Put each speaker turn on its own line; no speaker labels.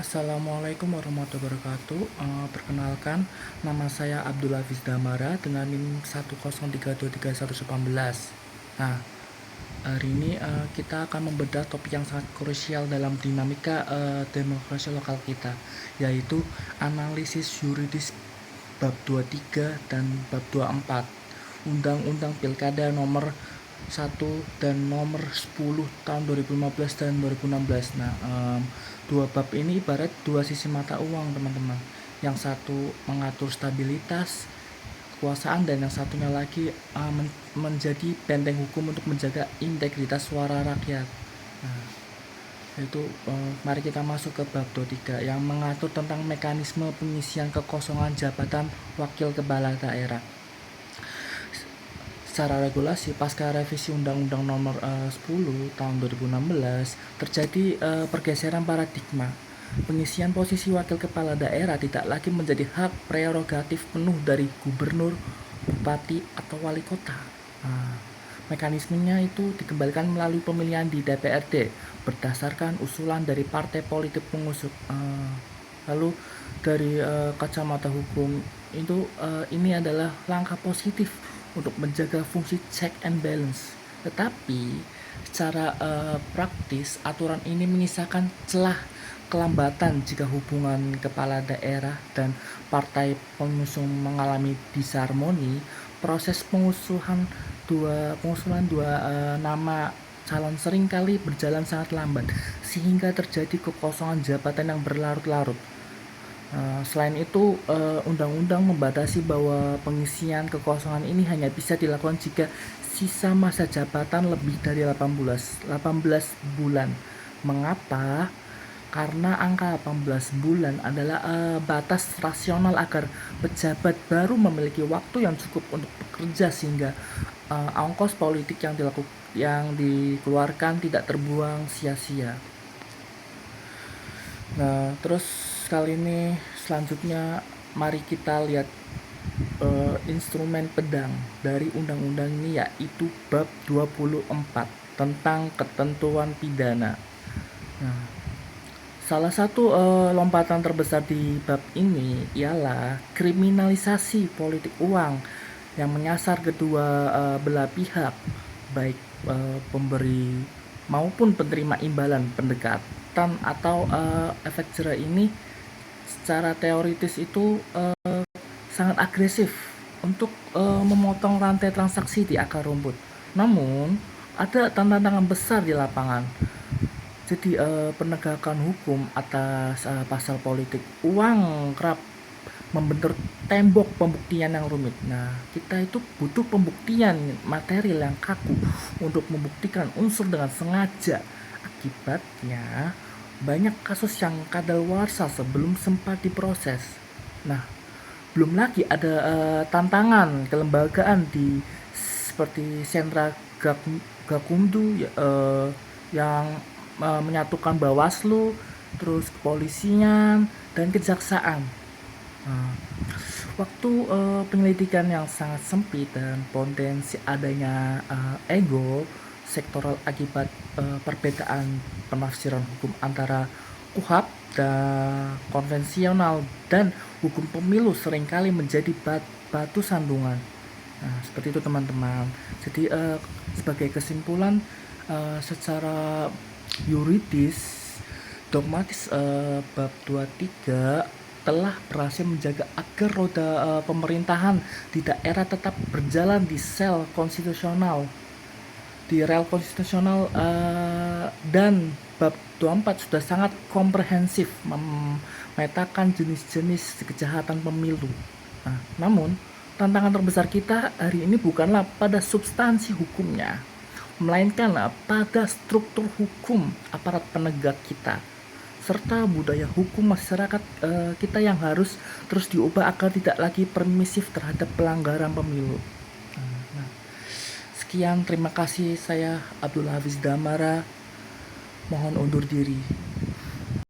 Assalamualaikum warahmatullahi wabarakatuh. Perkenalkan, nama saya Abdul Hafiz Damara dengan NIM 103231118. Nah, hari ini kita akan membedah topik yang sangat krusial dalam dinamika demokrasi lokal kita, yaitu analisis yuridis bab 23 dan bab 24 Undang-Undang Pilkada nomor 1 dan nomor 10 tahun 2015 dan 2016. Nah, dua bab ini ibarat dua sisi mata uang, teman-teman. Yang satu mengatur stabilitas kekuasaan dan yang satunya lagi menjadi benteng hukum untuk menjaga integritas suara rakyat. Nah, itu mari kita masuk ke bab 23 yang mengatur tentang mekanisme pengisian kekosongan jabatan wakil kepala daerah. Secara regulasi, pasca revisi Undang-Undang Nomor 10 Tahun 2016, terjadi pergeseran paradigma. Pengisian posisi wakil kepala daerah tidak lagi menjadi hak prerogatif penuh dari gubernur, bupati, atau wali kota. Mekanismenya itu dikembalikan melalui pemilihan di DPRD berdasarkan usulan dari partai politik pengusung. Lalu dari kacamata hukum itu ini adalah langkah positif untuk menjaga fungsi check and balance. Tetapi secara praktis aturan ini menyisakan celah kelambatan jika hubungan kepala daerah dan partai pengusung mengalami disharmoni. Proses pengusulan dua nama calon seringkali berjalan sangat lambat sehingga terjadi kekosongan jabatan yang berlarut-larut. Selain itu, undang-undang membatasi bahwa pengisian kekosongan ini hanya bisa dilakukan jika sisa masa jabatan lebih dari 18 bulan. Mengapa? Karena angka 18 bulan adalah batas rasional agar pejabat baru memiliki waktu yang cukup untuk bekerja sehingga ongkos politik yang dikeluarkan tidak terbuang sia-sia. Nah, terus kali ini selanjutnya mari kita lihat instrumen pedang dari undang-undang ini, yaitu bab 24 tentang ketentuan pidana. Nah, salah satu lompatan terbesar di bab ini ialah kriminalisasi politik uang yang menyasar kedua belah pihak, baik pemberi maupun penerima imbalan pendekatan atau efek jerah ini secara teoritis itu sangat agresif untuk memotong rantai transaksi di akar rumput. Namun ada tantangan besar di lapangan. Jadi penegakan hukum atas pasal politik uang kerap membentur tembok pembuktian yang rumit. Nah, kita itu butuh pembuktian material yang kaku untuk membuktikan unsur dengan sengaja. Akibatnya banyak kasus yang kadaluarsa sebelum sempat diproses. Nah, belum lagi ada tantangan kelembagaan seperti sentra Gakumdu yang menyatukan Bawaslu, terus kepolisian dan kejaksaan. Waktu penyelidikan yang sangat sempit dan potensi adanya ego sektoral akibat perbedaan penafsiran hukum antara KUHAP dan konvensional dan hukum pemilu seringkali menjadi batu sandungan. Nah, seperti itu teman-teman. Jadi sebagai kesimpulan, secara yuridis dogmatis bab 23 telah berhasil menjaga agar roda pemerintahan di daerah tetap berjalan di rel konstitusional, dan bab 24 sudah sangat komprehensif memetakan jenis-jenis kejahatan pemilu. Nah, namun tantangan terbesar kita hari ini bukanlah pada substansi hukumnya, melainkan pada struktur hukum aparat penegak kita serta budaya hukum masyarakat kita yang harus terus diubah agar tidak lagi permisif terhadap pelanggaran pemilu. Nah, sekian, terima kasih. Saya Abdul Hafiz Damara, mohon undur diri.